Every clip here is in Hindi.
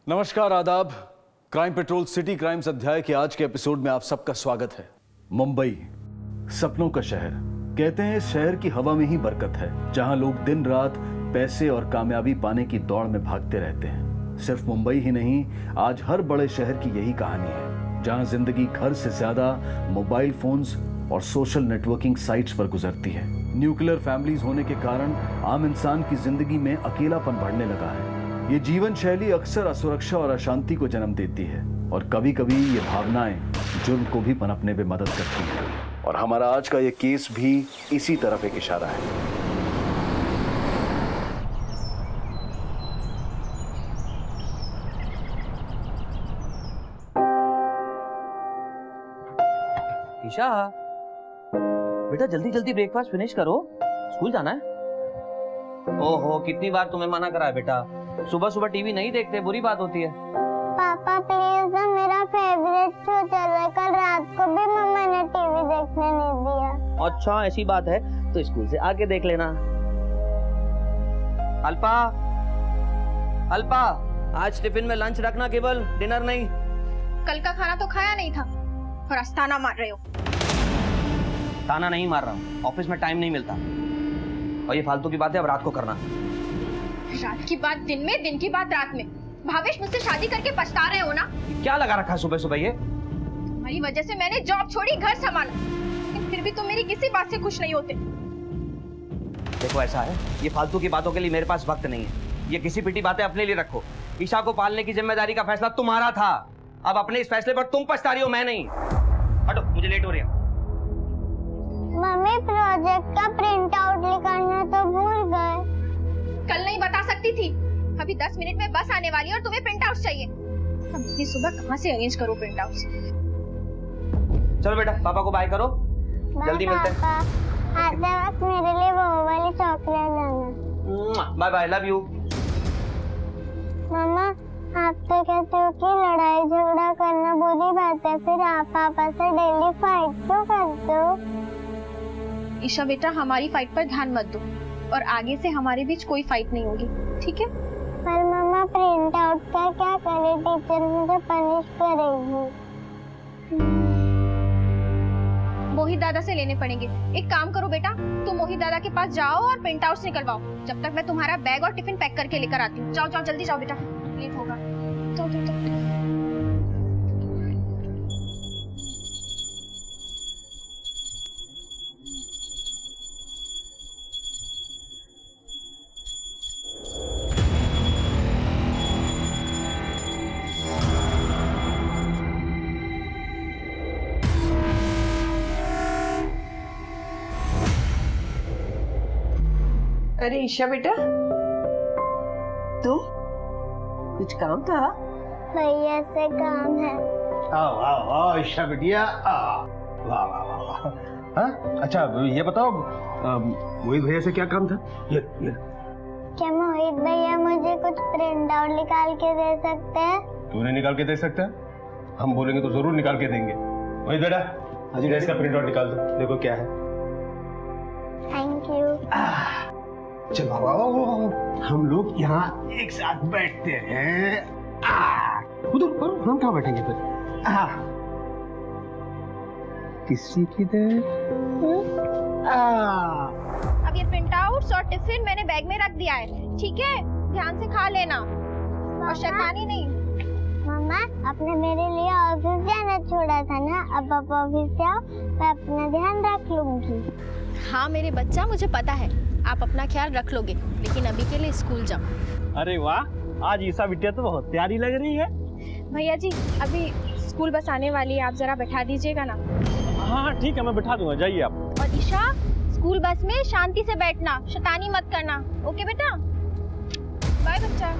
नमस्कार, आदाब। क्राइम पेट्रोल सिटी क्राइम्स अध्याय के आज के एपिसोड में आप सबका स्वागत है। मुंबई, सपनों का शहर। कहते हैं इस शहर की हवा में ही बरकत है, जहां लोग दिन रात पैसे और कामयाबी पाने की दौड़ में भागते रहते हैं। सिर्फ मुंबई ही नहीं, आज हर बड़े शहर की यही कहानी है, जहां जिंदगी घर से ज्यादा मोबाइल फोन्स और सोशल नेटवर्किंग साइट्स पर गुजरती है। न्यूक्लियर फैमिलीज होने के कारण आम इंसान की जिंदगी में अकेलापन बढ़ने लगा है। ये जीवन शैली अक्सर असुरक्षा और अशांति को जन्म देती है, और कभी कभी ये भावनाएं जुर्म को भी पनपने में मदद करती हैं। और हमारा आज का ये केस भी इसी तरफ एक इशारा है। ईशा, बेटा जल्दी जल्दी ब्रेकफास्ट फिनिश करो, स्कूल जाना है। ओहो, कितनी बार तुम्हें मना करा है बेटा, सुबह सुबह टीवी नहीं देखते, बुरी बात होती है। पापा प्लीज ना, मेरा फेवरेट शो चल रहा है, कल रात को भी मम्मा ने टीवी देखने नहीं दिया। अच्छा ऐसी बात है तो स्कूल से आके देख लेना। अल्पा, अल्पा, आज टिफिन में लंच रखना, केवल डिनर नहीं। कल का खाना तो खाया नहीं था और आज ताना मार रहे हो। ताना नहीं मार रहा हूँ, ऑफिस में टाइम नहीं मिलता, और ये फालतू की बातें अब रात को करना। रात की बात दिन में, दिन की बात रात में। भावेश, मुझसे शादी करके पछता रहे हो ना? क्या लगा रखा है सुबह सुबह ये? तुम्हारी वजह से मैंने जॉब छोड़ी, घर संभाला, लेकिन फिर भी तुम मेरी किसी बात से खुश नहीं होते। देखो ऐसा है, ये फालतू की बातों के लिए मेरे पास वक्त नहीं है। ये किसी पिटी बातें अपने लिए रखो। ईशा को पालने की जिम्मेदारी का फैसला तुम्हारा था, अब अपने इस फैसले पर तुम पछता रही हो, मैं नहीं। हटो, मुझे लेट हो रही है। मम्मी प्रोजेक्ट का प्रिंट आउट निकालना तो भूल गए। कल नहीं बता सकती थी? अभी 10 मिनट में बस आने वाली है और तुम्हें प्रिंट आउट चाहिए। अब इतनी सुबह कहाँ से अरेंज करो प्रिंट आउट? चलो बेटा, पापा को बाय करो, जल्दी मिलते हैं। आते वक्त मेरे लिए वो वाली चॉकलेट लाना। Bye bye, love you. मम्मा, आप तो कहते हो कि लड़ाई झगड़ा करना बुरी बात है, फिर आप पापा से डेली फाइट क्यों करते हो? ईशा बेटा, हमारी फाइट पर ध्यान मत दो, और आगे से हमारे बीच कोई फाइट नहीं होगी, ठीक है? पर मम्मा प्रिंट आउट का क्या करे, टीचर मुझे पनिश करेगी। मोहित दादा से लेने पड़ेंगे। एक काम करो बेटा, तुम मोहित दादा के पास जाओ और प्रिंट आउट निकलवाओ, जब तक मैं तुम्हारा बैग और टिफिन पैक करके लेकर आती हूँ। जाओ जाओ, जल्दी जाओ बेटा, लेट होगा। जाओ जाओ जाओ। अरे ईशा बेटा, तुम कुछ काम था? भैया से काम है। आओ आओ आओ ईशा बिटिया, वाह वाह वाह वाह। हाँ अच्छा, ये बताओ मोहित भैया से क्या काम था? ये क्या मोहित भैया मुझे कुछ प्रिंट आउट निकाल के दे सकते हैं? क्यों नहीं निकाल के दे सकते? हम बोलेंगे तो जरूर निकाल के देंगे। मोहित बेटा, ड्रेस का प्रिंट आउट निकाल दो, देखो क्या है। Thank you. चलो आओ, हम लोग यहाँ एक साथ बैठते हैं। उधर हम कहाँ बैठेंगे फिर? किसी की देर। अब ये प्रिंट आउट्स और टिफिन मैंने बैग में रख दिया है, ठीक है? ध्यान से खा लेना और शैतानी नहीं। मम्मा, आपने मेरे लिए ऑफिस जाना छोड़ा था ना, अब आप ऑफिस जाओ, मैं अपना ध्यान रख लूंगी। हाँ मेरे बच्चा, मुझे पता है आप अपना ख्याल रख लोगे, लेकिन अभी के लिए स्कूल जाओ। अरे वाह, आज ईशा बिटिया तो बहुत प्यारी लग रही है। भैया जी, अभी स्कूल बस आने वाली है, आप जरा बैठा दीजिएगा ना। हाँ ठीक है, मैं बिठा दूंगा, जाइए आप। और ईशा, स्कूल बस में शांति से बैठना, शैतानी मत करना, ओके बेटा? बाय बच्चा।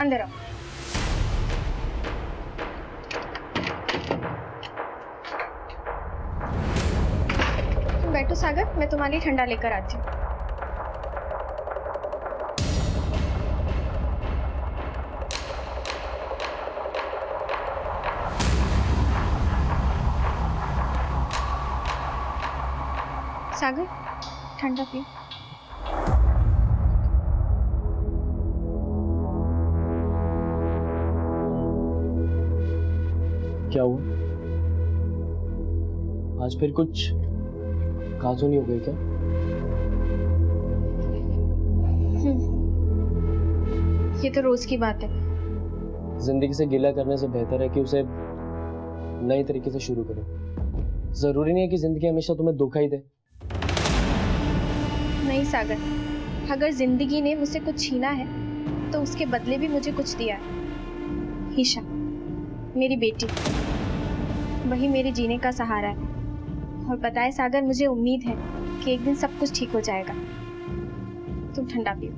अंदर आओ। तुम बैठो सागर, मैं तुम्हारे लिए ठंडा लेकर आती हूँ। सागर, ठंडा पियो। क्या हुआ? आज फिर कुछ काजू नहीं हो गई क्या? ये तो रोज की बात है। जिंदगी से गिला करने से बेहतर है कि उसे नए तरीके से शुरू करो। जरूरी नहीं है कि जिंदगी हमेशा तुम्हें धोखा ही दे। नहीं सागर, अगर जिंदगी ने मुझसे कुछ छीना है तो उसके बदले भी मुझे कुछ दिया है। ईशा, मेरी बेटी, वही मेरे जीने का सहारा है। और पता है सागर, मुझे उम्मीद है कि एक दिन सब कुछ ठीक हो जाएगा। तुम ठंडा पियो।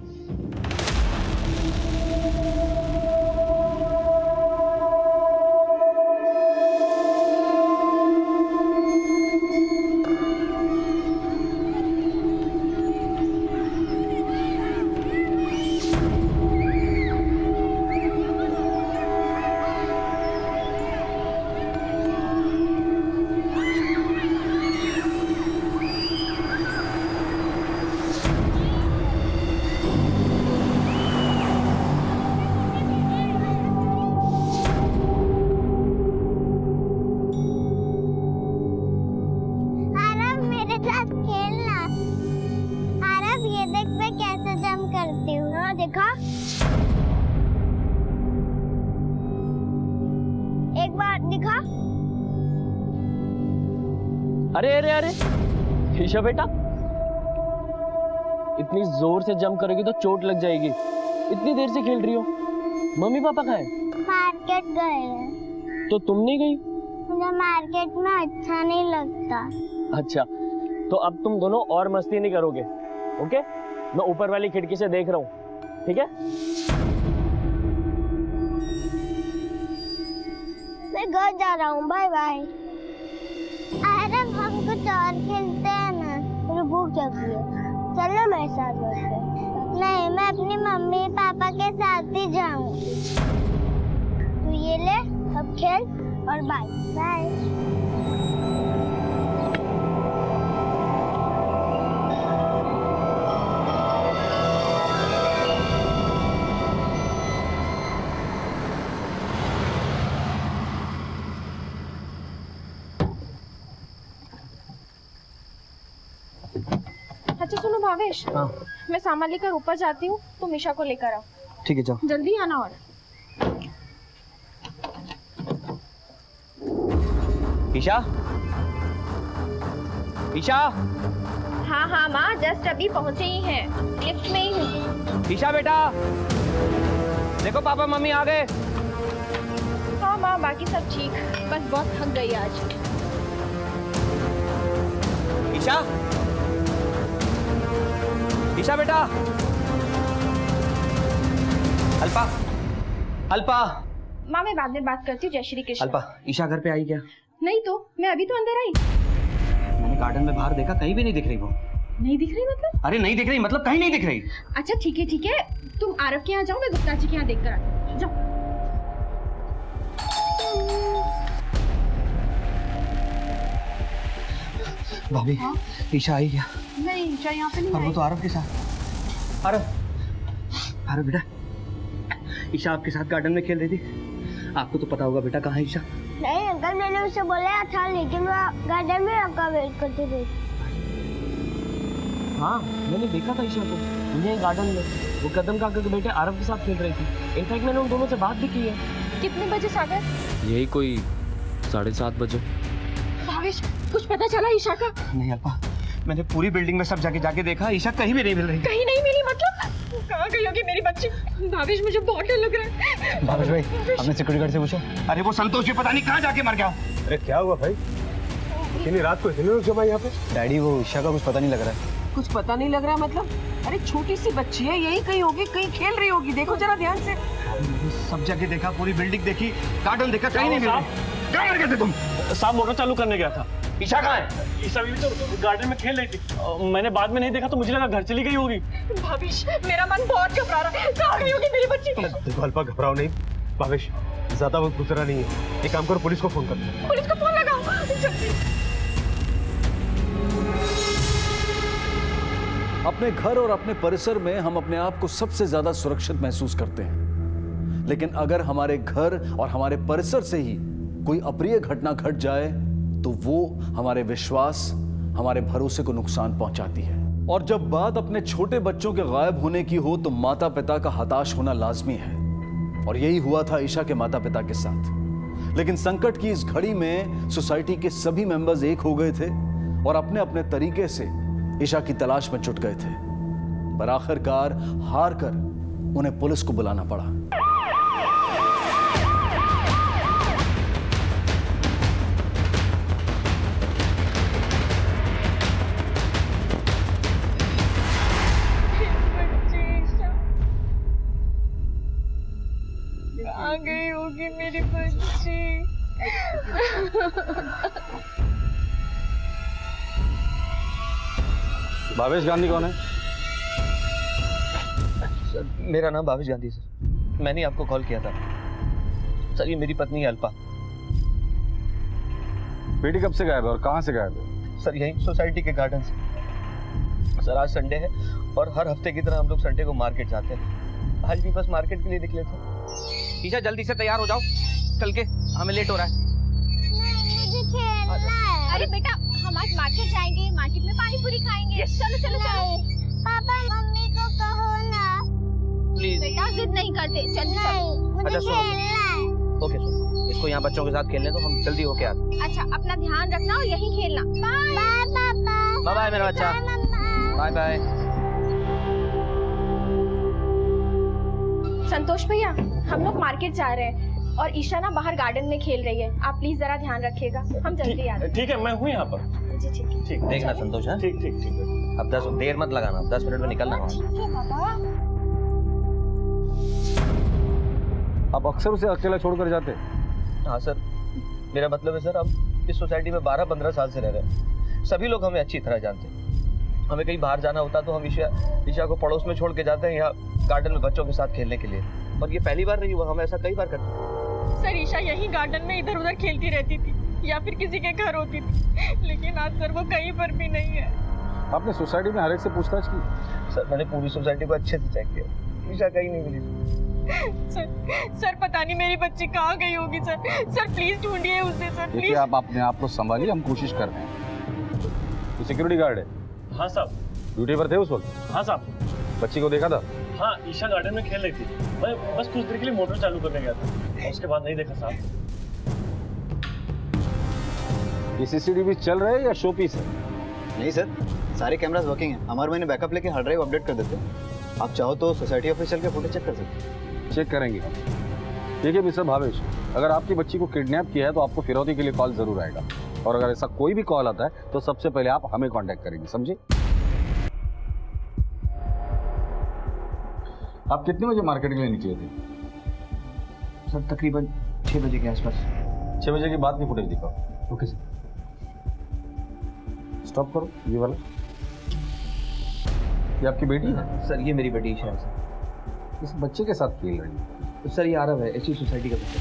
आरव, मेरे साथ खेलना। आरव, ये देख मैं कैसे जंप करती हूँ। हाँ, देखा? एक बार दिखा। अरे अरे अरे ईशा बेटा, इतनी जोर से जंप करोगी तो चोट लग जाएगी। इतनी देर से खेल रही हो। मम्मी पापा कहाँ हैं? मार्केट गए हैं। तो तुम नहीं गई? मुझे मार्केट में अच्छा नहीं लगता। अच्छा, तो अब तुम दोनों और मस्ती नहीं करोगे, ओके? मैं ऊपर वाली खिड़की से देख रहा हूँ, ठीक है? मैं घर जा रहा हूँ, बाय बाय। आरव, हम कुछ और खेलते हैं ना, मुझे भूख लगी है। चलो मेरे साथ बैठते। नहीं, मैं अपनी मम्मी पापा के साथ ही जाऊंगी। तू ये ले, अब खेल और बाय बाय। अच्छा सुनो भावेश, हाँ। मैं सामान लेकर ऊपर जाती हूँ, तुम ईशा को लेकर आओ। ठीक है, जाओ। जल्दी आना। और ईशा, ईशा, हाँ हाँ माँ, जस्ट अभी पहुँचे ही हैं, लिफ्ट में ही हूँ। ईशा बेटा, देखो पापा मम्मी आ गए। हाँ माँ, बाकी सब ठीक, बस बहुत थक गई आज। ईशा, ईशा बेटा, अल्पा, अल्पा। माँ मैं बाद में बात करती हूँ। जय श्री कृष्ण। अल्पा, ईशा घर पे आई क्या? नहीं तो, मैं अभी तो अंदर आई। मैंने गार्डन में बाहर देखा, कहीं भी नहीं दिख रही वो। नहीं दिख रही मतलब? अरे नहीं दिख रही मतलब कहीं नहीं दिख रही। अच्छा ठीक है, तुम आरव के यहाँ जाओ, मैं गुप्ता जी के यहाँ देख कर आती हूँ। जाओ। भाभी, ईशा आई क्या? नहीं, ईशा यहाँ पे नहीं और वो आई। तो आरव के साथ। आरव बेटा, ईशा आपके साथ गार्डन में खेल रही थी। आपको तो पता होगा बेटा, कहाँ है ईशा? नहीं अंकल, मैंने उसे बोला था, लेकिन वो गार्डन में आपका वेट करती थी। हाँ, मैंने देखा था ईशा को यही गार्डन में। वो कदम काका के बेटे आरव के साथ खेल रही थी। इनफैक्ट मैंने उन दोनों से बात भी की है। कितने बजे सागर? यही कोई 7:30 बजे। भावेश, कुछ पता चला ईशा का? नहीं अल्पा, मैंने पूरी बिल्डिंग में सब जाके देखा, ईशा कहीं भी नहीं मिल रही। कहीं नहीं मिली मतलब? कहाँ गई होगी मेरी बच्ची? भावेश, मुझे बहुत डर लग रहा है। भावेश भाई, आपने सिक्योरिटी गार्ड से पूछा? अरे वो संतोष भी पता नहीं कहाँ जाके मर गया। अरे क्या हुआ भाई? इतनी रात को इतने लोग जमा यहाँ पे? डैडी, वो ईशा का कुछ पता नहीं लग रहा है। कुछ पता नहीं लग रहा मतलब? अरे छोटी सी बच्ची है, यही कहीं होगी, कहीं खेल रही होगी। देखो जरा ध्यान से। सब जगह देखा, पूरी बिल्डिंग देखी, गार्डन देखा, कहीं नहीं मिल रही। कहाँ गए थे तुम? साहब मोटर चालू करने गया था। ईशा कहाँ है? ईशा बीवी तो गार्डन में खेल रही थी। मैंने बाद में नहीं देखा तो मुझे लगा घर चली गई होगी। भाविश, मेरा मन बहुत घबरा रहा है। कहाँ गई होगी मेरी बच्ची? देखो अल्पा, घबराओ नहीं। भावेश, ज्यादा वक्त गुजरा नहीं है। एक काम करो, पुलिस को फोन कर दो। पुलिस को फोन लगाओ जल्दी। अपने घर और अपने परिसर में हम अपने आप को सबसे ज्यादा सुरक्षित महसूस करते हैं, लेकिन अगर हमारे घर और हमारे परिसर से ही कोई अप्रिय घटना घट जाए तो वो हमारे विश्वास, हमारे भरोसे को नुकसान पहुंचाती है। और जब बात अपने छोटे बच्चों के गायब होने की हो तो माता पिता का हताश होना लाजमी है, और यही हुआ था ईशा के माता पिता के साथ। लेकिन संकट की इस घड़ी में सोसाइटी के सभी मेंबर्स एक हो गए थे और अपने अपने तरीके से ईशा की तलाश में जुट गए थे, पर आखिरकार हार कर उन्हें पुलिस को बुलाना पड़ा। आ गई होगी मेरी बच्ची। भावेश गांधी कौन है? सर, मेरा नाम भावेश गांधी सर। मैंने आपको कॉल किया था सर। ये मेरी पत्नी है अल्पा। बेटी कब से गायब है और कहाँ से गायब है? सर यही सोसाइटी के गार्डन से। सर आज संडे है और हर हफ्ते की तरह हम लोग संडे को मार्केट जाते हैं। आज भी बस मार्केट के लिए निकले थे। ईशा जल्दी से तैयार हो जाओ, चल के हमें लेट हो रहा है। नहीं, मुझे खेलना है। अरे बेटा, हम आज मार्केट जाएंगे, मार्केट में पानी पूरी खाएंगे। चलो चलो चलो। नहीं, पापा मम्मी को कहो ना। प्लीज बेटा जिद नहीं करते, जल्दी चलो। नहीं, मुझे अच्छा, सुनो। खेलना है। ओके सुनो, इसको यहाँ बच्चों के साथ खेलने दो, हम जल्दी होके आते हैं। अच्छा, अपना ध्यान रखना और यहीं खेलना। बाय बाय पापा। बाय बाय मेरा बच्चा। बाय मम्मा। Bye bye. संतोष भैया, हम लोग मार्केट जा रहे हैं और ईशा ना बाहर गार्डन में खेल रही है। आप प्लीज जरा ध्यान रखिएगा, हम जल्दी आ रहे ठीक है, मैं हूँ यहाँ पर। हैं। जी ठीक है। ठीक देखना संतोष है। ठीक ठीक ठीक है। अब 10 देर मत लगाना, 10 मिनट में निकलना। ठीक है बाबा। आप अक्सर उसे अकेला छोड़कर जाते? हाँ सर, मेरा मतलब है सर, हम इस सोसाइटी में 12-15 साल से रह रहे हैं। सभी लोग हमें अच्छी तरह जानते हैं। हमें कहीं बाहर जाना होता तो हम ईशा को पड़ोस में छोड़ के जाते हैं यहाँ गार्डन में बच्चों के साथ खेलने के लिए। और ये पहली बार नहीं हुआ, हम ऐसा कई बार करते हैं। सर ईशा यही गार्डन में इधर उधर खेलती रहती थी या फिर किसी के घर होती थी, लेकिन आज सर वो कहीं पर भी नहीं है। आपने सोसाइटी में हर एक से पूछताछ की? सर मैंने पूरी सोसाइटी को अच्छे से चेक किया, ईशा कहीं नहीं मिली। सर पता नहीं मेरी बच्ची कहाँ गई होगी सर। सर प्लीज ढूंढिए उसे सर, देखिए प्लीज। आप अपने आप को संभालिए, हम कोशिश कर रहे हैं। तो सिक्योरिटी गार्ड है? हाँ साहब। ड्यूटी पर थे उस वक्त? हाँ साहब। बच्ची को देखा था? हाँ, ईशा गार्डन में खेल रही थी। मैं बस कुछ देर के लिए मोटर चालू करने गया था, उसके बाद नहीं देखा साहब। ये सीसीटीवी चल रहा है या शो पीस है? नहीं सर, सारे कैमरास वर्किंग हैं। हमारे मैंने बैकअप लेके हार्ड ड्राइव अपडेट कर देते हैं। आप चाहो तो सोसाइटी ऑफिस चल के फोटो चेक कर सकते हैं। चेक करेंगे। देखिए मिस्टर भावेश, अगर आपकी बच्ची को किडनैप किया है तो आपको फिरौती के लिए कॉल जरूर आएगा, और अगर ऐसा कोई भी कॉल आता है तो सबसे पहले आप हमें कांटेक्ट करेंगे, समझे? आप कितने बजे मार्केट के लिए निकले थे? सर तकरीबन 6 बजे के आसपास। 6 बजे के बाद की फुटेज दिखाओ। Okay sir. स्टॉप करो ये वाला। ये आपकी बेटी है? सर ये मेरी बेटी ईशा है सर। इस बच्चे के साथ खेल रही है? सर ये आरव है, इसी सोसाइटी का बच्चा।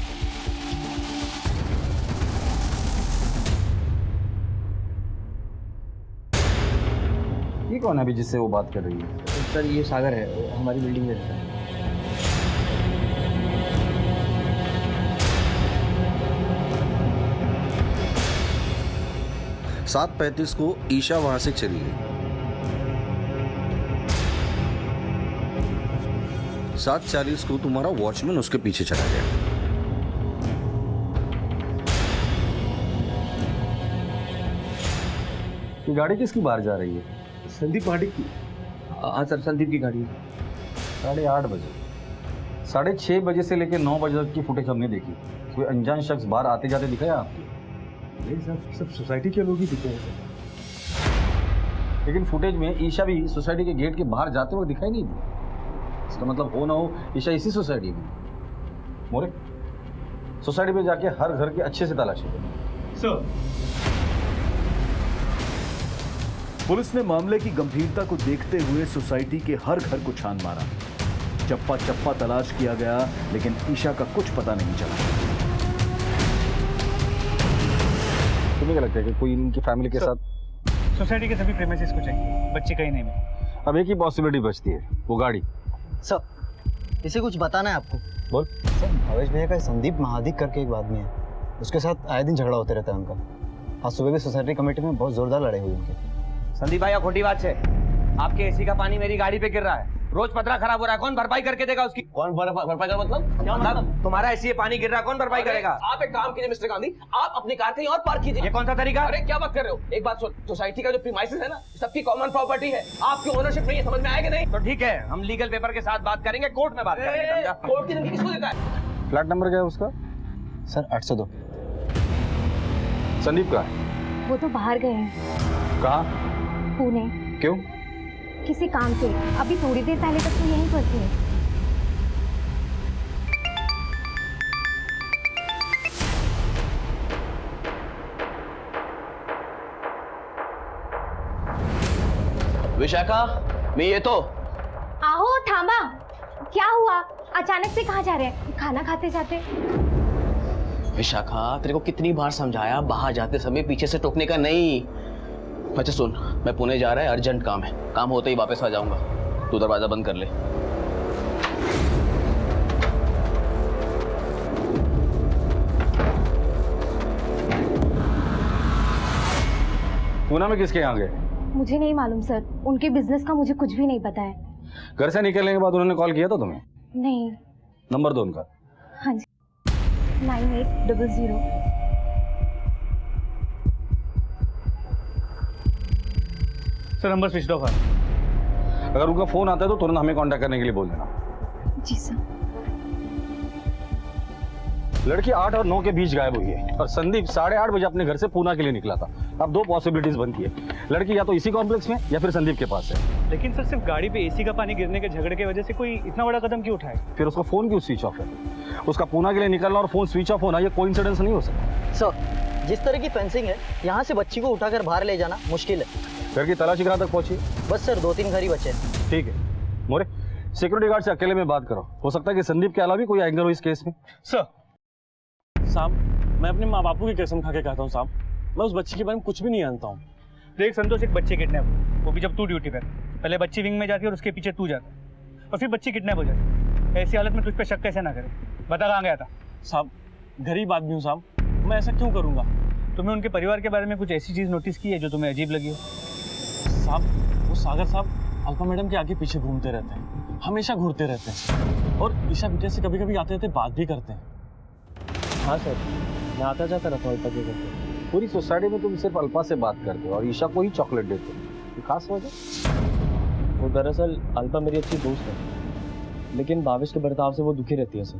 ये कौन है अभी जिससे वो बात कर रही है? सर ये सागर है, हमारी बिल्डिंग में रहता है। 7:35 को ईशा वहां से चली गई। 7:40 को तुम्हारा वॉचमैन उसके पीछे चला गया। ये गाड़ी किसकी बाहर जा रही है? संदीप पार्टी की। हाँ सर, संदीप की गाड़ी है। 8:30 बजे। 6:30 बजे से लेकर 9 बजे तक की फुटेज हमने देखी। कोई अनजान शख्स बाहर आते जाते दिखाया आपको? नहीं सर, सब सोसाइटी के लोग ही दिखे हैं सर। लेकिन फुटेज में ईशा भी सोसाइटी के गेट के बाहर जाते हुए दिखाई नहीं दी। इसका मतलब हो ना हो ईशा इसी सोसाइटी में। मोरे, सोसाइटी में जाके हर घर की अच्छे से तलाशी करो। सर पुलिस ने मामले की गंभीरता को देखते हुए सोसाइटी के हर घर को छान मारा। चप्पा चप्पा तलाश किया गया, लेकिन ईशा का कुछ पता नहीं चला। तुम्हें क्या लगता है कि कोई इनकी फैमिली के साथ? सोसाइटी के सभी प्रेमिसेस को चाहिए, बच्चे कहीं नहीं मिले। अब एक ही पॉसिबिलिटी बचती है, वो गाड़ी। सर इसे कुछ बताना है आपको। बोल। सर भावेश भैया का संदीप महादिक करके एक आदमी है, उसके साथ आए दिन झगड़ा होते रहता है उनका। आज सुबह भी सोसाइटी कमेटी में बहुत जोरदार लड़ाई हुई उनके। संदीप भाई खोटी बात है, आपके एसी का पानी मेरी गाड़ी पे गिर रहा है, रोज पतरा खराब हो रहा है, कौन भरपाई करके देगा उसकी? कौन भरपाई का मतलब? क्या मतलब? तुम्हारा एसी पानी गिर रहा है, कौन भरपाई करेगा? आप एक काम कीजिए मिस्टर गांधी, आप अपनी कार कहीं और पार्क कीजिए। ये कौन सा तरीका? अरे क्या बात कर रहे हो? एक बात सुन, सोसाइटी का जो प्रीमाइसेस है ना, सबकी कॉमन प्रॉपर्टी है, आपकी ओनरशिप नहीं है, समझ में आएगा नहीं? तो ठीक है, हम लीगल पेपर के साथ बात करेंगे, कोर्ट में बात करेंगे, समझा? कोर्ट की जिंदगी किसको देता है? फ्लैट नंबर क्या है उसका? सर 802। संदीप का है? वो तो बाहर गए हैं, कहाँ? पुणे, क्यों? किसी काम से। अभी थोड़ी देर पहले तक तो यहीं पर थे। विशाखा, मैं ये तो आहो थामा, क्या हुआ? अचानक से कहाँ जा रहे हैं? खाना खाते जाते। विशाखा, तेरे को कितनी बार समझाया, बाहर जाते समय पीछे से टोकने का नहीं। अच्छा सुन, मैं पुणे जा रहा है, अर्जेंट काम है, काम होते ही वापस आ जाऊंगा, तू दरवाजा बंद कर ले। पूना में किसके यहाँ गए? मुझे नहीं मालूम सर, उनके बिजनेस का मुझे कुछ भी नहीं पता है। घर से निकलने के बाद उन्होंने कॉल किया था तुम्हें? नहीं। नंबर दो उनका। हाँ जी, 9800। सर नंबर स्विच ऑफ है। अगर उनका फोन आता है तो तुरंत हमें कांटेक्ट करने के लिए बोल देना। जी सर। लड़की 8 और 9 के बीच गायब हुई है और संदीप 8:30 बजे अपने घर से पूना के लिए निकला था। अब दो पॉसिबिलिटीज बनती है, लड़की या तो इसी कॉम्प्लेक्स में या फिर संदीप के पास है। लेकिन सर सिर्फ गाड़ी पे एसी का पानी गिरने के झगड़े की वजह से कोई इतना बड़ा कदम क्यों उठाए? फिर उसका फोन क्यों स्विच ऑफ है? उसका पूना के लिए निकलना और फोन स्विच ऑफ होना ये कोइंसिडेंस नहीं हो सकता। सर जिस तरह की फेंसिंग है, यहाँ से बच्ची को उठाकर बाहर ले जाना मुश्किल है। घर की तलाशी कहाँ तक पहुंची? बस सर 2-3 घर ही बचे। ठीक है मोरे, सिक्योरिटी गार्ड से अकेले में बात करो, हो सकता है कि संदीप के अलावा भी कोई एंगल हो इस केस में। सर साहब, मैं अपने माँ बापू की कसम खा के कहता हूँ साहब, मैं उस बच्ची के बारे में कुछ भी नहीं जानता हूँ। देख संतोष, एक बच्चे किडनैप, वो भी जब तू ड्यूटी पर। पहले बच्ची विंग में जाती है और उसके पीछे तू जाता और फिर बच्ची किडनैप हो जाती। ऐसी हालत में तुझ पे शक कैसे ना करे? बता कहाँ गया था? साहब गरीब आदमी हूँ साहब, मैं ऐसा क्यों करूँगा? तुम्हें उनके परिवार के बारे में कुछ ऐसी चीज़ नोटिस की है जो तुम्हें अजीब लगी हो? साहब वो सागर साहब अल्पा मैडम के आगे पीछे घूमते रहते हैं, हमेशा घूरते रहते हैं और ईशा बेटे से कभी कभी आते रहते बात भी करते हैं। हाँ सर, मैं आता जाता रहता हूँ अल्पा के घर पे। पूरी सोसाइटी में तुम सिर्फ अल्पा से बात करते हो और ईशा को ही चॉकलेट देते हो, ये खास वजह? वो दरअसल अल्पा मेरी अच्छी दोस्त है, लेकिन भावेश के बर्ताव से वो दुखी रहती है सर।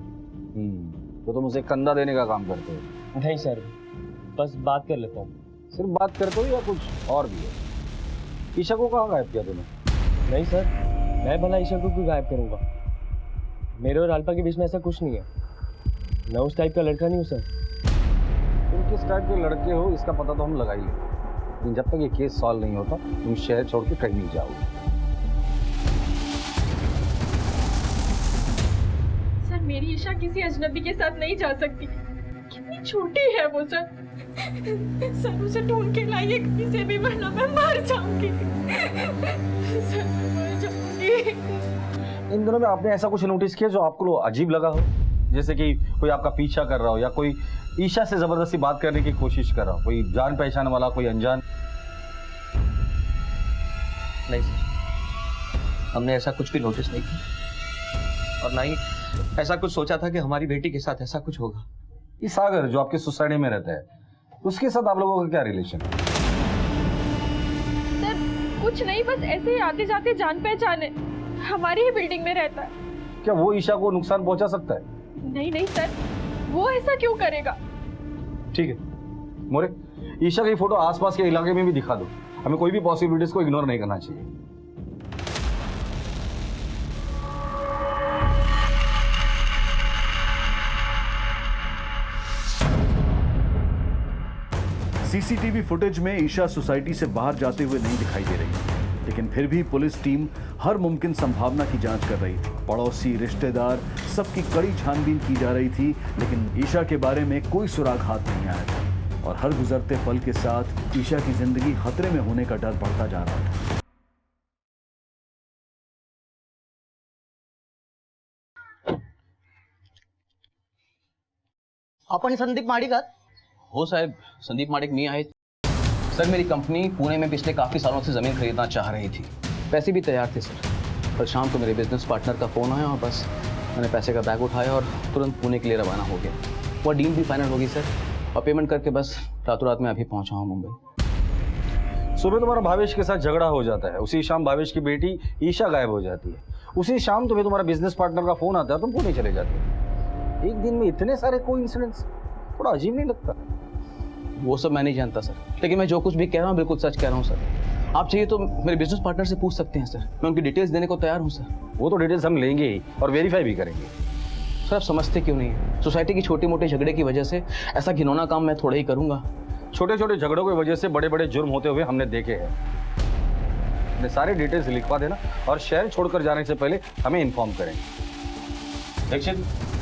तो तुम उसे कंधा देने का काम करते हो? नहीं सर, बस बात कर लेता हूँ। सिर्फ बात करते हो या कुछ और भी है? ईशा को कहाँ गायब किया तूने? नहीं सर, मैं भला ईशा को क्यों गायब करूँगा? मेरे और अल्पा के बीच में ऐसा कुछ नहीं है, मैं उस टाइप का लड़का नहीं हूँ सर। तुम किस टाइप के लड़के हो इसका पता तो हम लगा ही लेंगे, लेकिन जब तक ये केस सॉल्व नहीं होता तुम शहर छोड़ के कहीं नहीं जाओगे। सर मेरी ईशा किसी अजनबी के साथ नहीं जा सकती, कितनी छोटी है वो सर। सर उसे ढूंढ के लाइए कहीं से भी, वरना मैं मर जाऊंगी। सर मैं मर जाऊंगी। इन दिनों में आपने ऐसा कुछ नोटिस किया जो आपको अजीब लगा हो? जैसे कि कोई आपका पीछा कर रहा हो या कोई ईशा से जबरदस्ती बात करने की कोशिश कर रहा हो, कोई जान पहचान वाला, कोई अनजान? नहीं सर, हमने ऐसा कुछ भी नोटिस नहीं किया और ना ही ऐसा कुछ सोचा था कि हमारी बेटी के साथ ऐसा कुछ होगा। ये सागर जो आपके सोसाइटी में रहता है, उसके साथ आप लोगों का क्या रिलेशन है? सर कुछ नहीं, बस ऐसे ही आते जाते जान पहचान है, हमारी ही बिल्डिंग में रहता है। क्या वो ईशा को नुकसान पहुंचा सकता है? नहीं नहीं सर, वो ऐसा क्यों करेगा? ठीक है मोरे, ईशा की फोटो आसपास के इलाके में भी दिखा दो, हमें कोई भी पॉसिबिलिटीज को इग्नोर नहीं करना चाहिए। सीसीटीवी फुटेज में ईशा सोसाइटी से बाहर जाते हुए नहीं दिखाई दे रही, लेकिन फिर भी पुलिस टीम हर मुमकिन संभावना की जांच कर रही थी। पड़ोसी, रिश्तेदार, सबकी कड़ी छानबीन की जा रही थी, लेकिन ईशा के बारे में कोई सुराग हाथ नहीं आया था और हर गुजरते पल के साथ ईशा की जिंदगी खतरे में होने का डर बढ़ता जा रहा था। आपण संदीप माडिक आहात? हो साहेब, संदीप माडिक मी आहे। सर, मेरी कंपनी पुणे में पिछले काफ़ी सालों से ज़मीन खरीदना चाह रही थी। पैसे भी तैयार थे सर, पर शाम को मेरे बिजनेस पार्टनर का फ़ोन आया और बस मैंने पैसे का बैग उठाया और तुरंत पुणे के लिए रवाना हो गया। वो डील भी फाइनल होगी सर, और पेमेंट करके बस रातों रात में अभी पहुँचा हूँ मुंबई। सुबह तुम्हारा भावेश के साथ झगड़ा हो जाता है, उसी शाम भावेश की बेटी ईशा गायब हो जाती है, उसी शाम तुम्हें तुम्हारा बिजनेस पार्टनर का फ़ोन आता है, तुम पुणे चले जाते हो। एक दिन में इतने सारे कोइंसिडेंस, थोड़ा अजीब नहीं लगता? वो सब मैं नहीं जानता सर, लेकिन मैं जो कुछ भी कह रहा हूँ बिल्कुल सच कह रहा हूँ सर। आप चाहिए तो मेरे बिजनेस पार्टनर से पूछ सकते हैं सर, मैं उनकी डिटेल्स देने को तैयार हूँ सर। वो तो डिटेल्स हम लेंगे ही और वेरीफाई भी करेंगे। सर, आप समझते क्यों नहीं है? सोसाइटी की छोटे मोटे झगड़े की वजह से ऐसा घिनौना काम मैं थोड़ा ही करूँगा। छोटे छोटे झगड़ों की वजह से बड़े बड़े जुर्म होते हुए हमने देखे हैं। अपने सारे डिटेल्स लिखवा देना और शहर छोड़कर जाने से पहले हमें इन्फॉर्म करेंगे। दीक्षित,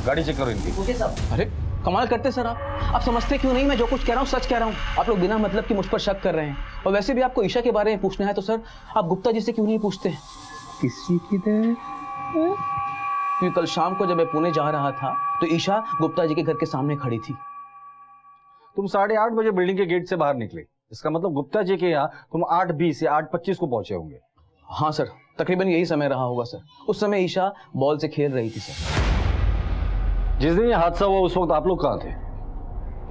गाड़ी चेक करो इनकी। ओके साहब। अरे कमाल करते सर आप समझते क्यों नहीं? मैं जो कुछ कह रहा हूँ सच कह रहा हूँ। आप लोग बिना मतलब की मुझ पर शक कर रहे हैं, और वैसे भी आपको ईशा के बारे में पूछना है तो सर आप गुप्ता जी से क्यों नहीं पूछते? किसी की क्योंकि कल शाम को जब मैं पुणे जा रहा था तो ईशा गुप्ता जी के घर के सामने खड़ी थी। तुम 8:30 बजे बिल्डिंग के गेट से बाहर निकले, इसका मतलब गुप्ता जी के यहाँ तुम 8:20 या 8:25 को पहुंचे होंगे। हाँ सर, तकरीबन यही समय रहा होगा सर। उस समय ईशा बॉल से खेल रही थी सर। जिस दिन ये हादसा हुआ उस वक्त आप लोग कहाँ थे?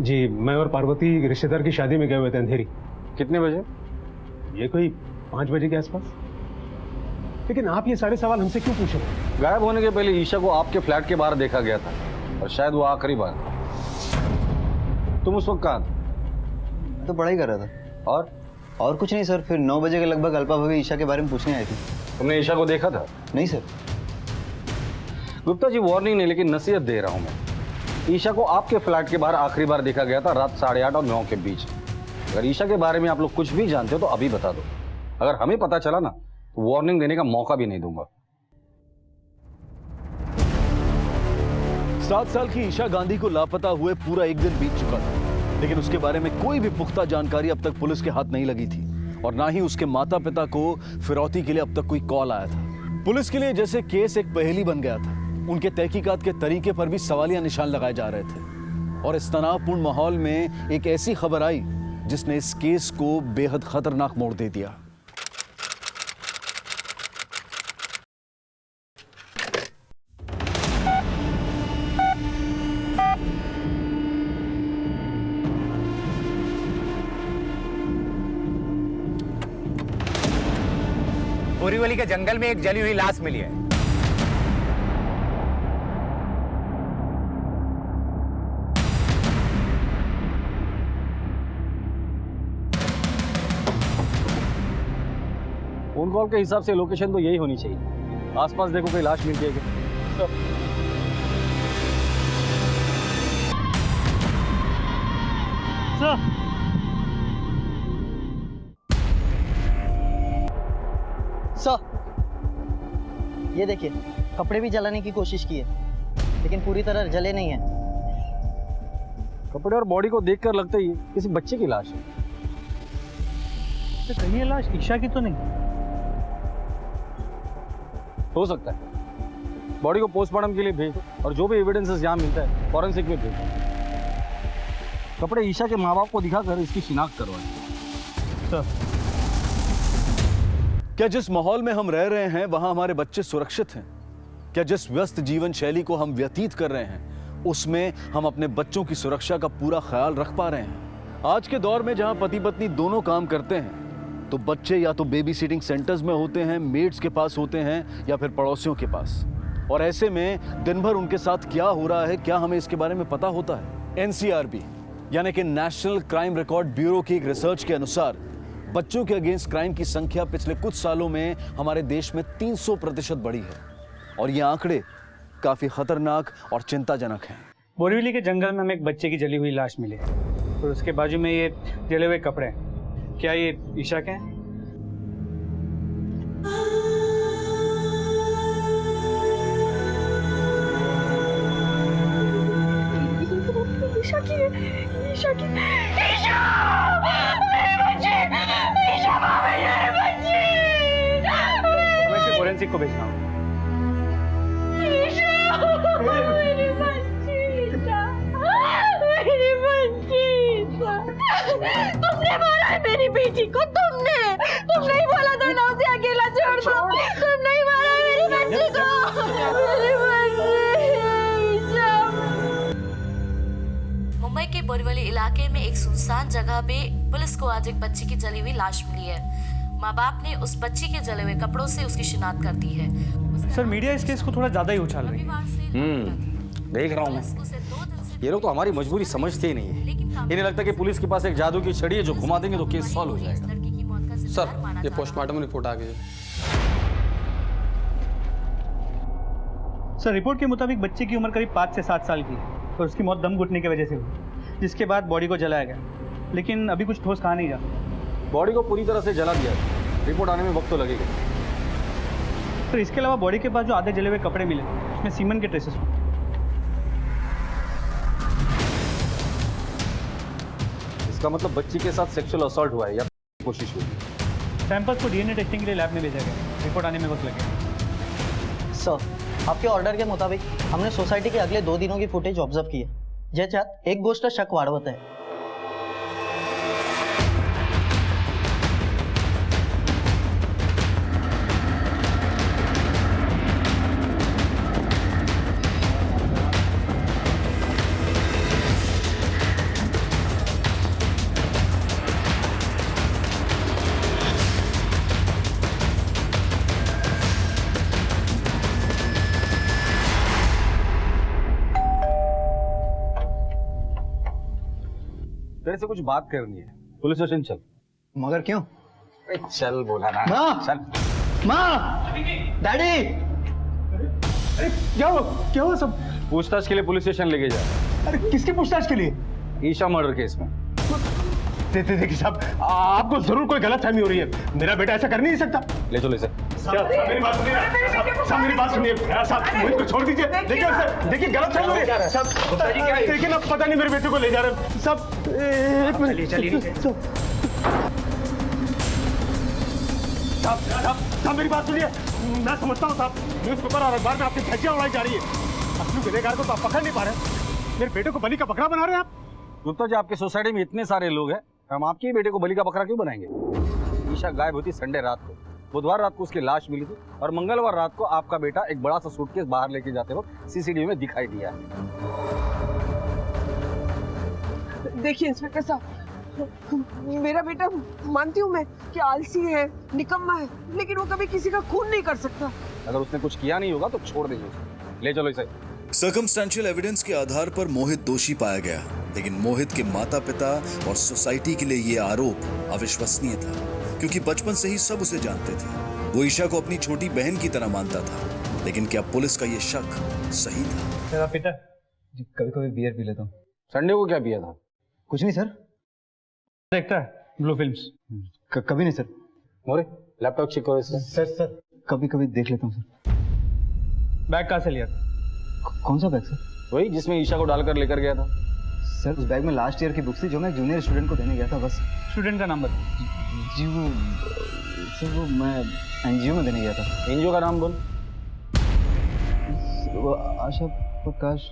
जी, मैं और पार्वती रिश्तेदार की शादी में गए हुए थे अंधेरी। कितने बजे? ये कोई 5 बजे के आसपास। लेकिन आप ये सारे सवाल हमसे क्यों पूछ रहे हैं? गायब होने के पहले ईशा को आपके फ्लैट के बाहर देखा गया था और शायद वो आखिरी बार था। तुम उस वक्त कहाँ थे? तो पढ़ाई कर रहा था। और कुछ नहीं सर। फिर 9 बजे के लगभग अल्पा भाभी ईशा के बारे में पूछने आई थी। तुमने ईशा को देखा था? नहीं सर। गुप्ता जी, वार्निंग नहीं लेकिन नसीहत दे रहा हूं मैं। ईशा को आपके फ्लैट के बाहर आखिरी बार देखा गया था रात 8:30 और 9 के बीच। अगर ईशा के बारे में आप लोग कुछ भी जानते हो तो अभी बता दो। अगर हमें पता चला ना तो वार्निंग देने का मौका भी नहीं दूंगा। 7 साल की ईशा गांधी को लापता हुए पूरा एक दिन बीत चुका था, लेकिन उसके बारे में कोई भी पुख्ता जानकारी अब तक पुलिस के हाथ नहीं लगी थी और ना ही उसके माता पिता को फिरौती के लिए अब तक कोई कॉल आया था। पुलिस के लिए जैसे केस एक पहेली बन गया था। उनके तहकीकात के तरीके पर भी सवालिया निशान लगाए जा रहे थे और इस तनावपूर्ण माहौल में एक ऐसी खबर आई जिसने इस केस को बेहद खतरनाक मोड़ दे दिया। बोरीवली के जंगल में एक जली हुई लाश मिली है। फोन कॉल के हिसाब से लोकेशन तो यही होनी चाहिए। आसपास देखो कोई लाश मिल जाएगी। सर, ये देखिए, कपड़े भी जलाने की कोशिश की है लेकिन पूरी तरह जले नहीं है। कपड़े और बॉडी को देखकर लगता ही किसी बच्चे की लाश है। तो कहीं ये लाश ईशा की तो नहीं? हो सकता है। बॉडी को पोस्टमार्टम के लिए भेजो और जो भी एविडेंसेस यहाँ मिलता है फॉरेंसिक में भेजो। कपड़े ईशा के माँ बाप को दिखाकर इसकी शिनाख्त करवाएं। क्या जिस माहौल में हम रह रहे हैं वहां हमारे बच्चे सुरक्षित हैं? क्या जिस व्यस्त जीवन शैली को हम व्यतीत कर रहे हैं उसमें हम अपने बच्चों की सुरक्षा का पूरा ख्याल रख पा रहे हैं? आज के दौर में जहां पति पत्नी दोनों काम करते हैं तो बच्चे या तो बेबी सिटिंग सेंटर्स में होते हैं, मेड्स के पास होते हैं या फिर पड़ोसियों के पास, और ऐसे में दिन भर उनके साथ क्या हो रहा है क्या हमें इसके बारे में पता होता है? NCRB यानी कि नेशनल क्राइम रिकॉर्ड ब्यूरो की एक रिसर्च के अनुसार बच्चों के अगेंस्ट क्राइम की संख्या पिछले कुछ सालों में हमारे देश में 300% बढ़ी है और ये आंकड़े काफी खतरनाक और चिंताजनक हैं। बोरीवली के जंगल में हमें एक बच्चे की जली हुई लाश मिली। और उसके बाजू में ये जले हुए कपड़े हैं। क्या ये ईशा के हैं? ईशा की ईशा की ईशा मेरे बच्चे ईशा मामा मेरे बच्चे मैं इसे फोरेंसिक को भेज रहा हूँ। ईशा मेरे बच्चे ईशा मेरे बच्चे ईशा तुमने मारा है मेरी बेटी को। तुमने नहीं बोला था ना उसे अकेला छोड़ दो। तुम नहीं मारा मेरी बच्ची को। मेरे बच्चे ईशा। मुंबई के बोरीवली इलाके में एक सुनसान जगह पे पुलिस को आज एक बच्ची की जली हुई लाश मिली है। माँ बाप ने उस बच्ची के जले हुए कपड़ों से उसकी शिनाख्त कर दी है। सर मीडिया इस केस को थोड़ा ज्यादा ही उछाल रही है। देख रहा हूँ मैं। ये लोग तो हमारी मजबूरी समझते ही नहीं है। इन्हें लगता है कि पुलिस के पास एक जादू की छड़ी है जो घुमा देंगे तो केस सॉल्व हो जाएगा। सर ये पोस्टमार्टम रिपोर्ट आ गई है। सर रिपोर्ट के मुताबिक बच्चे की उम्र करीब 5 से 7 साल की है और उसकी मौत दम घुटने की वजह से हुई, जिसके बाद बॉडी को जलाया गया, लेकिन अभी कुछ ठोस कहा नहीं जा सकता। बॉडी को पूरी तरह से जला दिया है। रिपोर्ट आने में वक्त तो लगेगा। सर इसके अलावा बॉडी के पास जो आधे जले हुए कपड़े मिले उसमें सीमन के ट्रेसेस हुए। इसका मतलब बच्ची के साथ सेक्सुअल असॉल्ट हुआ है या कोशिश हुई। सैंपल्स को डीएनए टेस्टिंग के लिए लैब में भेजा गया। रिपोर्ट आने में वक्त लगेगा। सर आपके ऑर्डर के मुताबिक हमने सोसाइटी के अगले 2 दिनों की फुटेज ऑब्जर्व की है, ज्याच्यात एक गोष्ट शक वाढवत आहे। तेरे से कुछ बात करनी है। पुलिस स्टेशन चल। मगर क्यों? चल बोला ना। माँ! चल। माँ! डैडी! अरे क्या हुआ सब? पूछताछ के लिए पुलिस स्टेशन लेके जा। अरे किसकी पूछताछ के लिए? ईशा मर्डर केस में। देखिए साहब, आपको जरूर कोई गलतफहमी हो रही है। मेरा बेटा ऐसा कर नहीं सकता। ले चलो इसे। मेरी बात सुनिए। साहब मेरी बात सुनिए। साहब मुझे छोड़ दीजिए। देखिए गलतफहमी हो रही है। साहब देखिए ना, पता नहीं मेरे बेटे को ले जा रहे हैं। साहब एक मिनट। चलिए। साहब मेरी बात सुनिए। मैं समझता हूँ साहब, न्यूज़पेपर और अखबार में आपकी धज्जियां उड़ाई जा रही है। असली गुनहगार को तो आप पकड़ नहीं पा रहे। मेरे बेटे को बलि का बकरा बना रहे हैं आप। गुप्ता जी, आपके सोसाइटी में इतने सारे लोग हैं, हम आपके बेटे को बलि का बकरा क्यों बनाएंगे? ईशा गायब हुई थी संडे रात को। बुधवार रात को उसकी लाश मिली थी और मंगलवार रात को आपका बेटा एक बड़ा सा सूटकेस बाहर लेके जाते वक्त सीसीटीवी में दिखाई दिया। देखिए इंस्पेक्टर साहब, मेरा बेटा मानती हूँ मैं कि आलसी है, निकम्मा है, लेकिन वो कभी किसी का खून नहीं कर सकता। अगर उसने कुछ किया नहीं होगा तो छोड़ देंगे उसे। ले चलो इसे। सर्कमस्टेंशियल एविडेंस के आधार पर मोहित दोषी पाया गया, लेकिन मोहित के माता पिता और सोसाइटी के लिए ये आरोप अविश्वसनीय था, क्योंकि बचपन से ही सब उसे जानते थे। वो ईशा को अपनी छोटी बहन की तरह मानता था। लेकिन क्या पुलिस का ये शक सही था? तेरा पिता? जी कभी कभी बियर पी लेता हूँ। संडे को क्या पिया था? कुछ नहीं सर। देखता है ब्लू फिल्म्स? कभी नहीं सर। मोरे लैपटॉप चेक करो इसका। सर कभी कभी देख लेता हूँ सर। बैग कहाँ से लिया था? कौन सा बैग सर? वही जिसमें ईशा को डालकर लेकर गया था। सर उस बैग में लास्ट ईयर की बुक्स थी जो मैं जूनियर स्टूडेंट को देने गया था बस। स्टूडेंट का नाम बता। जी वो सर वो मैं एनजीओ में देने गया था। एनजीओ का नाम बोल। वो आशा प्रकाश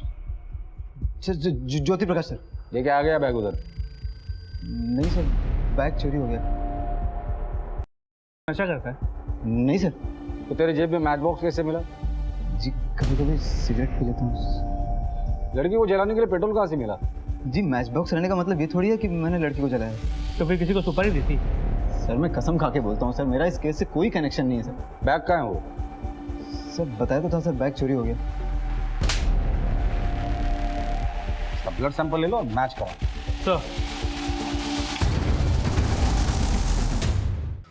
ज्योति प्रकाश सर। लेके आ गया बैग उधर? नहीं सर, बैग चोरी हो गया। नशा करता है? नहीं सर। तो तेरे जेब में मैच बॉक्स कैसे मिला? जी कभी कभी सिगरेट पी लेता हूँ। लड़की को जलाने के लिए पेट्रोल कहाँ से मिला? जी मैच बॉक्स रहने का मतलब ये थोड़ी है कि मैंने लड़की को जलाया। तो फिर किसी को सुपारी दी थी? सर मैं कसम खा के बोलता हूँ सर, मेरा इस केस से कोई कनेक्शन नहीं है सर। बैग कहाँ है वो? सर बताया तो था सर, बैग चोरी हो गया। ब्लड सैंपल ले लो और मैच करा। तो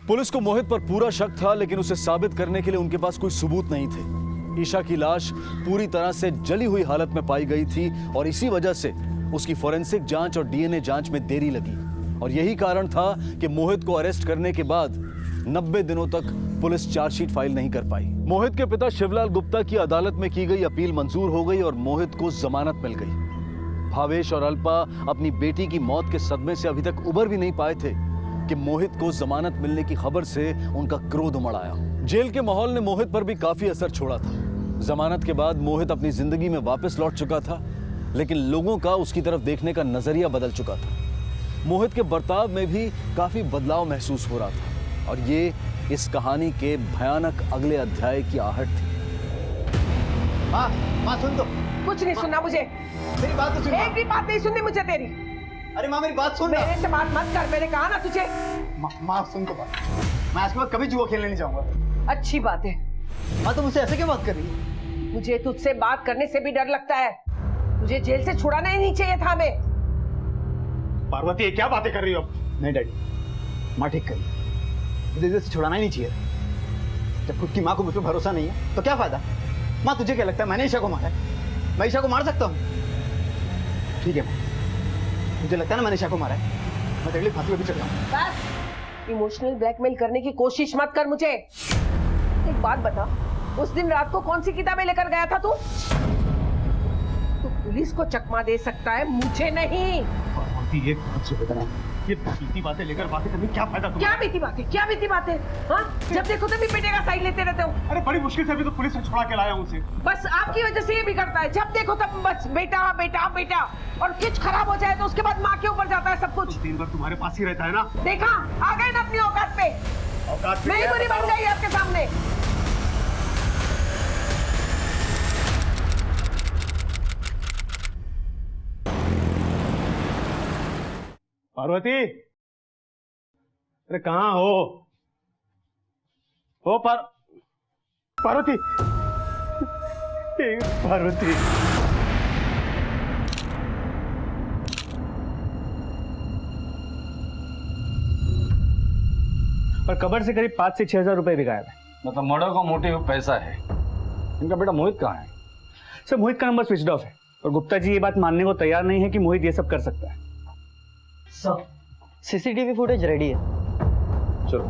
पुलिस को मोहित पर पूरा शक था, लेकिन उसे साबित करने के लिए उनके पास कोई सबूत नहीं थे। ईशा की लाश पूरी तरह से जली हुई हालत में पाई गई थी और इसी वजह से उसकी फोरेंसिक जांच और डीएनए जांच में देरी लगी और यही कारण था कि मोहित को अरेस्ट करने के बाद 90 दिनों तक पुलिस चार्जशीट फाइल नहीं कर पाई। मोहित के पिता शिवलाल गुप्ता की अदालत में की गई अपील मंजूर हो गई और मोहित को जमानत मिल गई। भावेश और अल्पा अपनी बेटी की मौत के सदमे से अभी तक उबर भी नहीं पाए थे कि मोहित को जमानत मिलने की खबर से उनका क्रोध उमड़ आया। जेल के माहौल ने मोहित पर भी काफी असर छोड़ा था। जमानत के बाद मोहित अपनी जिंदगी में वापस लौट चुका था, लेकिन लोगों का उसकी तरफ देखने का नजरिया बदल चुका था। मोहित के बर्ताव में भी काफी बदलाव महसूस हो रहा था और ये इस कहानी के भयानक अगले अध्याय की आहट थी। माँ सुन दो। कुछ नहीं सुनना मुझे। मेरी बात तो सुन। एक भी बात नहीं सुननी मुझे तेरी। अरे माँ मेरी बात सुन। मेरे से बात मत कर, मैंने कहा ना तुझे। माँ सुन तो बात। मैं आज के बाद कभी जुआ खेलने नहीं जाऊंगा। अच्छी बात है। माँ तुम मुझसे ऐसे क्यों बात कर रही है? मुझे तुझसे बात करने से भी डर लगता है। तुझे जेल से छुड़ाना ही नहीं चाहिए था हमें। पार्वती ये क्या बातें कर रही हो? नहीं डैडी, माँ ठीक करी। मुझे जेल से छुड़ाना ही नहीं चाहिए। जब खुद की माँ को मुझ पर भरोसा नहीं है तो क्या फायदा? माँ तुझे क्या लगता है मैंने ईशा को मारा है? मैं ईशा को मार सकता हूँ? ठीक है माँ, मुझे लगता है ना मैंने ईशा को मारा है। मैं तेरे लिए फांसी पे भी चढ़ जाऊंगा। बस इमोशनल ब्लैकमेल करने की कोशिश मत कर मुझे। एक बात बता, उस दिन रात को कौन सी किताबें लेकर गया था तू? तू पुलिस को चकमा दे सकता है, मुझे नहीं। पार्वती ये बात से बताना, ये बीती बातें लेकर बातें करने क्या फायदा तुम्हें? क्या बीती बातें? क्या बीती बातें? हाँ, जब देखो तभी बेटे का साइड लेते रहते हो। अरे बड़ी मुश्किल से अभी तो पुलिस ने छुड़ा के लाया उसे। बस आपकी वजह से ये बिगड़ता है। जब देखो तब बस बेटा बेटा बेटा, और कुछ खराब हो जाए तो उसके बाद माँ के ऊपर जाता है सब कुछ। दिन भर तुम्हारे पास ही रहता है ना। देखा, आ गए ना अपनी औकात पे। औकात मैं ही बुरी बन गई आपके सामने। पार्वती, अरे कहाँ हो? पार्वती, पार्वती। और कबर से करीब 5 से 6 हजार रुपए भी गायब है। मतलब मर्डर का मोटिव पैसा है। इनका बेटा मोहित कहाँ है? सर मोहित का नंबर स्विच ऑफ है और गुप्ता जी ये बात मानने को तैयार नहीं है कि मोहित ये सब कर सकता है। सर सीसीटीवी फुटेज रेडी है। चलो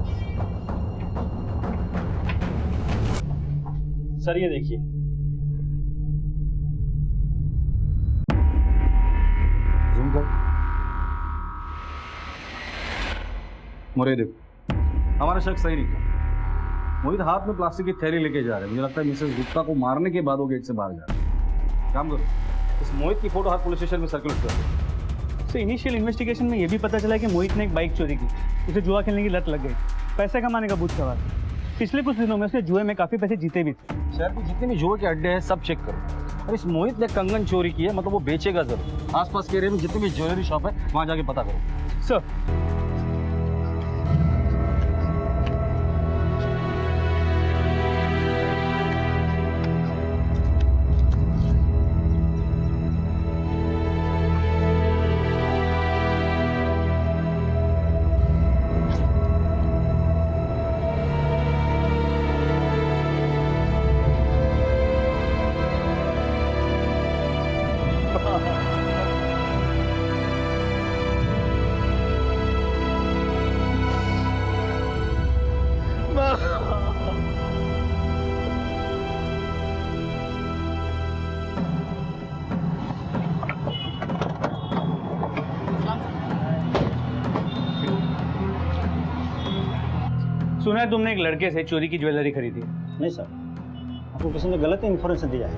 सर ये देखिए। जूम कर। मोरे देखो, हमारा शक सही निकला। मोहित हाथ में प्लास्टिक की थैली लेके जा रहे हैं। मुझे लगता है मिसेस गुप्ता को मारने के बाद वो गेट से बाहर जा रहे हैं। काम करो, इस मोहित की फोटो हर पुलिस स्टेशन में सर्कुलेट कर दो। सर इनिशियल इन्वेस्टिगेशन में ये भी पता चला कि मोहित ने एक बाइक चोरी की, उसे जुआ खेलने की लत लग गई, पैसे कमाने का भूत सवार। पिछले कुछ दिनों में उसने जुए में काफी पैसे जीते भी थे। शहर के जितने भी जुए के अड्डे हैं सब चेक करो। और इस मोहित ने कंगन चोरी की है, मतलब वो बेचेगा जरूर। आसपास के एरिया में जितने भी ज्वेलरी शॉप है वहां जाके पता करो। सर सुना है तुमने एक लड़के से चोरी की ज्वेलरी खरीदी? नहीं सर, आपको किसी ने गलत इन्फॉर्मेशन दिया है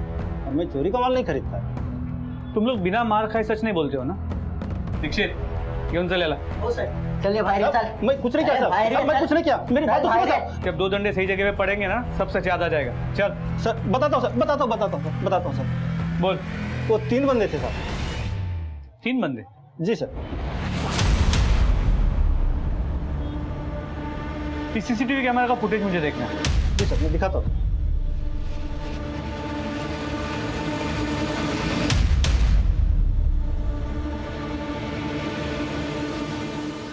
और मैं चोरी का माल नहीं खरीदता। तुम लोग बिना मार खाए सच नहीं बोलते हो ना? दीक्षित घेऊन चलेला। चलिए भाई, चल। मैं कुछ नहीं किया सर, मैं कुछ नहीं किया। मेरी बात तो सुनो। जब 2 डंडे सही जगह पे पड़ेंगे ना सब सच याद आ जाएगा। चल सर बताता हूँ सर। बोल। वो 3 बंदे थे सर। 3 बंदे? जी सर। सीसीटीवी कैमरा का फुटेज मुझे देखना है। जी सर, मैं दिखाता हूँ।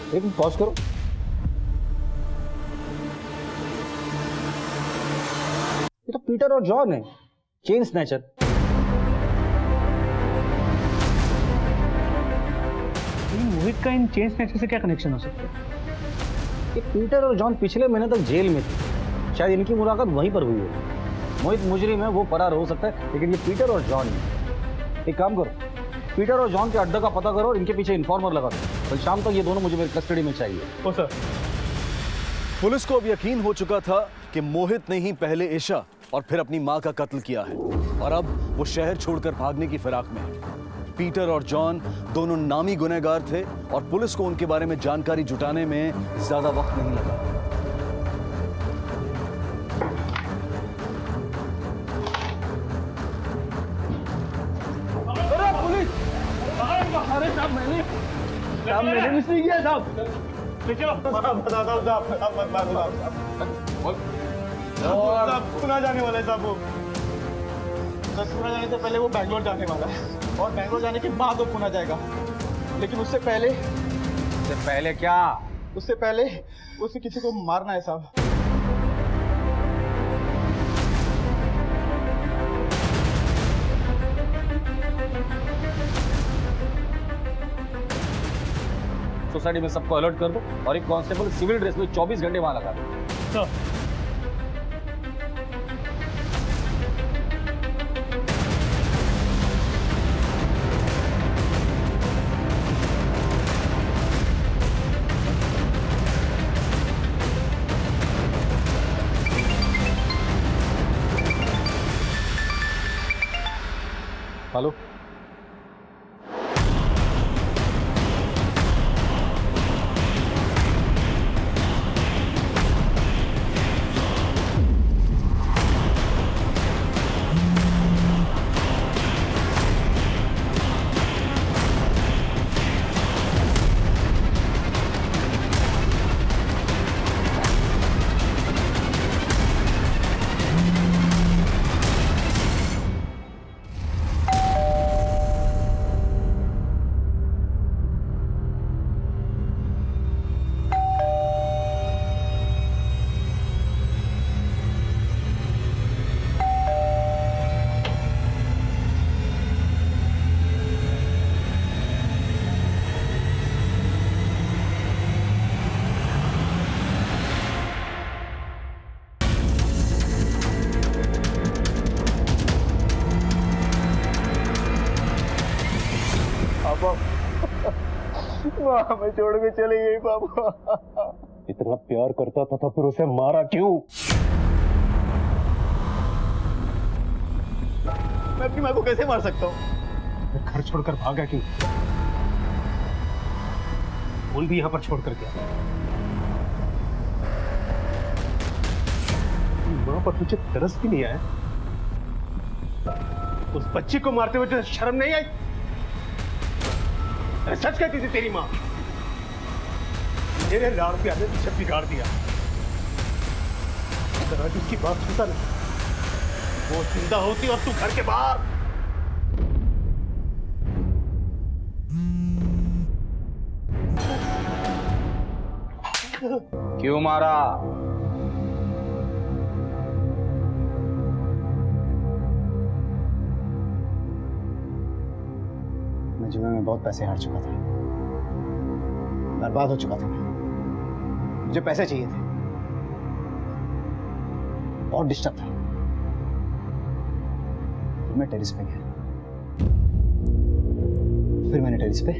एक मिनट पॉज करो। ये तो पीटर और जॉन है, चेन स्नैचर। मोहित का इन चेन स्नैचर से क्या कनेक्शन हो सकता है? ये पीटर और जॉन पिछले महीने तक जेल में थे, शायद इनकी मुलाकात वहीं पर हुई है। मोहित मुजरिम है, वो फरार हो सकता है, लेकिन ये पीटर और जॉन नहीं। एक काम करो, पीटर और जॉन के अड्डे का पता करो और इनके पीछे इन्फॉर्मर लगा दो। कल शाम तक ये दोनों मुझे मेरी कस्टडी में चाहिए। ओ सर। पुलिस को अब यकीन हो चुका था कि मोहित ने ही पहले ईशा और फिर अपनी मां का कत्ल किया है और अब वो शहर छोड़कर भागने की फिराक में है। पीटर और जॉन दोनों नामी गुनहगार थे और पुलिस को उनके बारे में जानकारी जुटाने में ज्यादा वक्त नहीं लगा। अरे पुलिस! अरे साहब मैंने मिस नहीं किया साहब। बताता हूँ साहब, पुणे जाने वाला है साहब। वो पुणे जाने से पहले वो बैंगलोर जाने वाला है और बैंगलोर जाने के बाद वो पुणे जाएगा, लेकिन उससे पहले क्या? उससे पहले उसे किसी को मारना है साहब। सोसाइटी में सबको अलर्ट कर दो और एक कांस्टेबल सिविल ड्रेस में 24 घंटे वहां लगा दो। हेलो, माँ हमें छोड़ के चली गई पापा। इतना प्यार करता था तो फिर उसे मारा क्यों? मैं अपनी माँ को कैसे मार सकता हूँ? घर छोड़कर भागा क्यों? फूल भी यहाँ पर छोड़कर गया। माँ पर तुझे तरस भी नहीं आया? उस बच्ची को मारते हुए तुझे शर्म नहीं आई? अरे सच कहती थी तेरी माँ, मेरे लाड़ पे आने सब बिगाड़ दिया। अगर आज उसकी बात सुनता ना, वो जिंदा होती और तू घर के बाहर। क्यों मारा? मैं जुए में बहुत पैसे हार चुका था, बर्बाद हो चुका था। मुझे पैसे चाहिए थे, बहुत डिस्टर्ब था। फिर मैं टेरिस पे गया। फिर मैंने टेरिस पे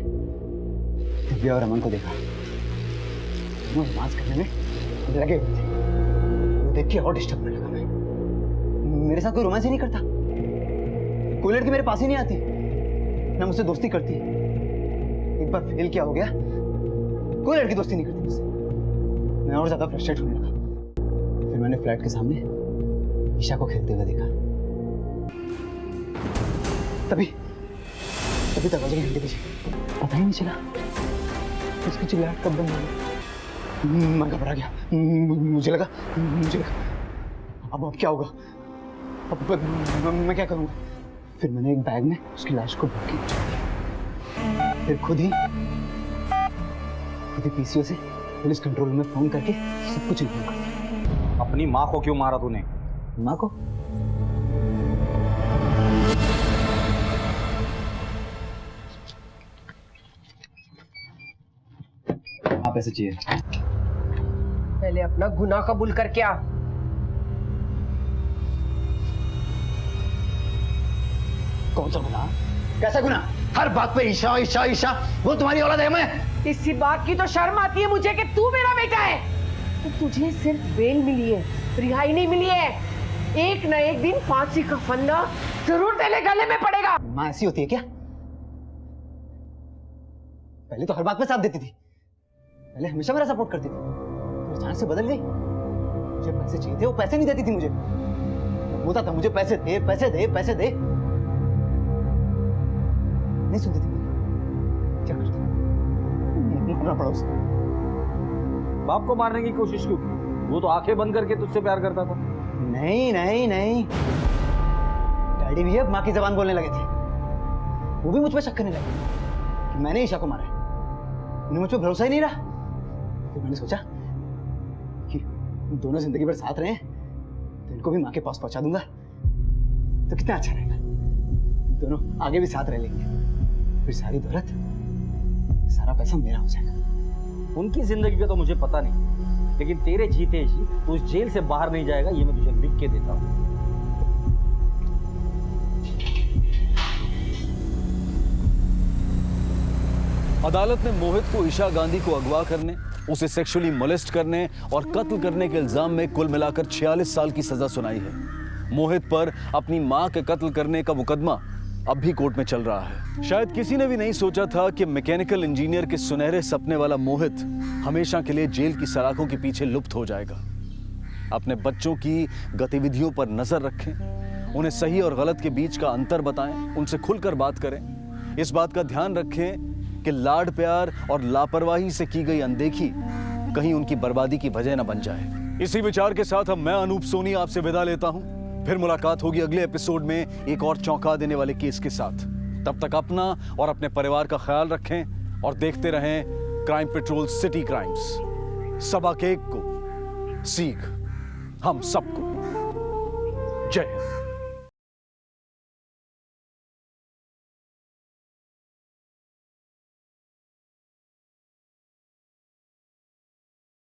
दिव्या और अमन को देखा। वो रोमांस करने में लगे हुए थे। वो देख के और डिस्टर्ब होने लगा। मैं मेरे साथ कोई रोमांस ही नहीं करता। कोई लड़की मेरे पास ही नहीं आती, ना मुझसे दोस्ती करती। एक बार फेल क्या हो गया, कोई लड़की दोस्ती नहीं करती मुझसे। मैं और ज्यादा फ्रस्ट्रेट होने लगा। फिर मैंने फ्लैट के सामने ईशा को खेलते हुए देखा। तभी दरवाजे के घंटे बजे, पता ही नहीं चला उसकी चिल्लाहट कब बंद हो गई। मैं घबरा गया। मुझे लगा अब क्या होगा, अब मैं क्या करूंगा। फिर मैंने एक बैग में उसकी लाश को भर के फिर खुद ही पीसीओ से पुलिस कंट्रोल में फोन करके सब कुछ इन्फॉर्म कर। अपनी माँ को क्यों मारा तूने? माँ को? पैसे चाहिए? पहले अपना गुनाह कबूल कर क्या? कौन सा गुनाह? कैसा गुनाह? हर बात पे ईशा ईशा ईशा। वो तुम्हारी औलाद है मैं? इसी बात की तो शर्म आती है मुझे कि तू मेरा बेटा है। तो तुझे सिर्फ बेल मिली है, रिहाई नहीं मिली है। एक न एक दिन फांसी का फंदा जरूर तेरे गले में पड़ेगा। माँ ऐसी होती है क्या? पहले तो हर बात पे साथ देती थी, पहले हमेशा मेरा सपोर्ट करती थी, फिर अचानक से बदल गई। मुझे पैसे चाहिए थे, वो पैसे नहीं देती थी मुझे। बोलता था मुझे पैसे दे पैसे दे पैसे दे, नहीं सुनती थी मेरी। क्या करती? मारना पड़ा उसे। बाप को मारने की कोशिश क्यों की? वो तो आंखें बंद करके तुझसे प्यार करता था। नहीं नहीं नहीं, डैडी भी अब माँ की जबान बोलने लगे थे। वो भी मुझ पर शक करने लगे कि मैंने ईशा को मारा है। उन्हें मुझ पर भरोसा ही नहीं रहा। फिर मैंने सोचा कि दोनों जिंदगी भर साथ रहे तो इनको भी माँ के पास पहुंचा दूंगा तो कितना अच्छा रहेगा। दोनों आगे भी साथ रह लेंगे, फिर सारी दौलत सारा पैसा मेरा हो जाएगा। उनकी जिंदगी का तो मुझे पता नहीं, लेकिन तेरे जीते जी तो उस जेल से बाहर नहीं जाएगा, ये मैं तुझे लिख के देता हूं। अदालत ने मोहित को ईशा गांधी को अगवा करने, उसे सेक्सुअली मोलेस्ट करने और कत्ल करने के इल्जाम में कुल मिलाकर 46 साल की सजा सुनाई है। मोहित पर अपनी मां के कत्ल करने का मुकदमा अब भी कोर्ट में चल रहा है। शायद किसी ने भी नहीं सोचा था कि मैकेनिकल इंजीनियर के सुनहरे सपने वाला मोहित हमेशा के लिए जेल की सलाखों के पीछे लुप्त हो जाएगा। अपने बच्चों की गतिविधियों पर नजर रखें, उन्हें सही और गलत के बीच का अंतर बताएं, उनसे खुलकर बात करें। इस बात का ध्यान रखें कि लाड प्यार और लापरवाही से की गई अनदेखी कहीं उनकी बर्बादी की वजह न बन जाए। इसी विचार के साथ अब मैं अनूप सोनी आपसे विदा लेता हूं। फिर मुलाकात होगी अगले एपिसोड में एक और चौंका देने वाले केस के साथ। तब तक अपना और अपने परिवार का ख्याल रखें और देखते रहें क्राइम पेट्रोल सिटी क्राइम्स। सबक एक को सीख हम सबको। जय हिंद।